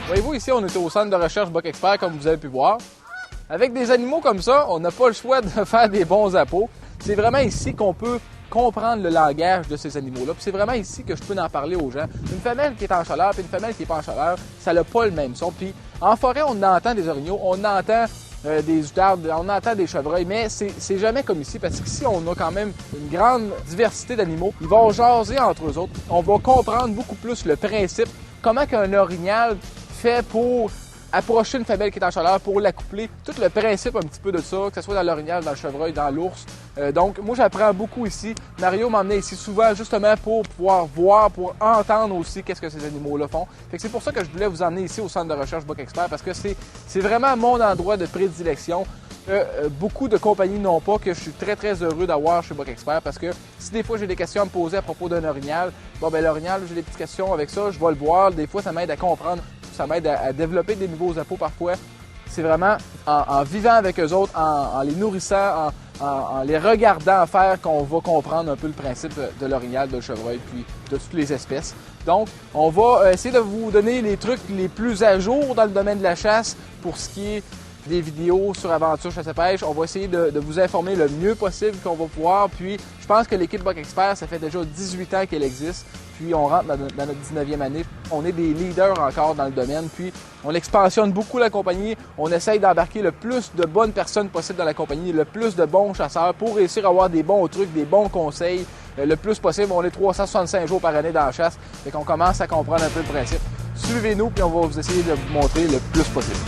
Voyez-vous, ici, on est au centre de recherche Buck Expert, comme vous avez pu voir. Avec des animaux comme ça, on n'a pas le choix de faire des bons appos. C'est vraiment ici qu'on peut comprendre le langage de ces animaux-là. Puis c'est vraiment ici que je peux en parler aux gens. Une femelle qui est en chaleur puis une femelle qui n'est pas en chaleur, ça n'a pas le même son. Puis en forêt, on entend des orignaux, on entend des outardes, on entend des chevreuils, mais c'est jamais comme ici, parce qu'ici, on a quand même une grande diversité d'animaux. Ils vont jaser entre eux autres. On va comprendre beaucoup plus le principe, comment qu'un orignal fait pour approcher une femelle qui est en chaleur, pour l'accoupler, tout le principe un petit peu de ça, que ce soit dans l'orignal, dans le chevreuil, dans l'ours. Donc, moi, j'apprends beaucoup ici. Mario m'emmenait ici souvent justement pour pouvoir voir, pour entendre aussi qu'est-ce que ces animaux-là font. Fait que c'est pour ça que je voulais vous emmener ici au centre de recherche Buck Expert, parce que c'est vraiment mon endroit de prédilection. Beaucoup de compagnies n'ont pas, que je suis très très heureux d'avoir chez Buck Expert, parce que si des fois j'ai des questions à me poser à propos d'un orignal, bon ben l'orignal, j'ai des petites questions avec ça, je vais le voir, des fois ça m'aide à comprendre, ça m'aide à développer des nouveaux appos parfois. C'est vraiment en vivant avec eux autres, en les nourrissant, en les regardant faire qu'on va comprendre un peu le principe de l'orignal, de le chevreuil, puis de toutes les espèces. Donc, on va essayer de vous donner les trucs les plus à jour dans le domaine de la chasse pour ce qui est des vidéos sur Aventure Chasse et Pêche. On va essayer de vous informer le mieux possible qu'on va pouvoir. Puis, je pense que l'équipe Buck Expert, ça fait déjà 18 ans qu'elle existe. Puis, on rentre dans notre 19e année. On est des leaders encore dans le domaine. Puis, on expansionne beaucoup la compagnie. On essaye d'embarquer le plus de bonnes personnes possible dans la compagnie, le plus de bons chasseurs pour réussir à avoir des bons trucs, des bons conseils. Le plus possible, on est 365 jours par année dans la chasse. Fait qu'on commence à comprendre un peu le principe. Suivez-nous, puis on va vous essayer de vous montrer le plus possible.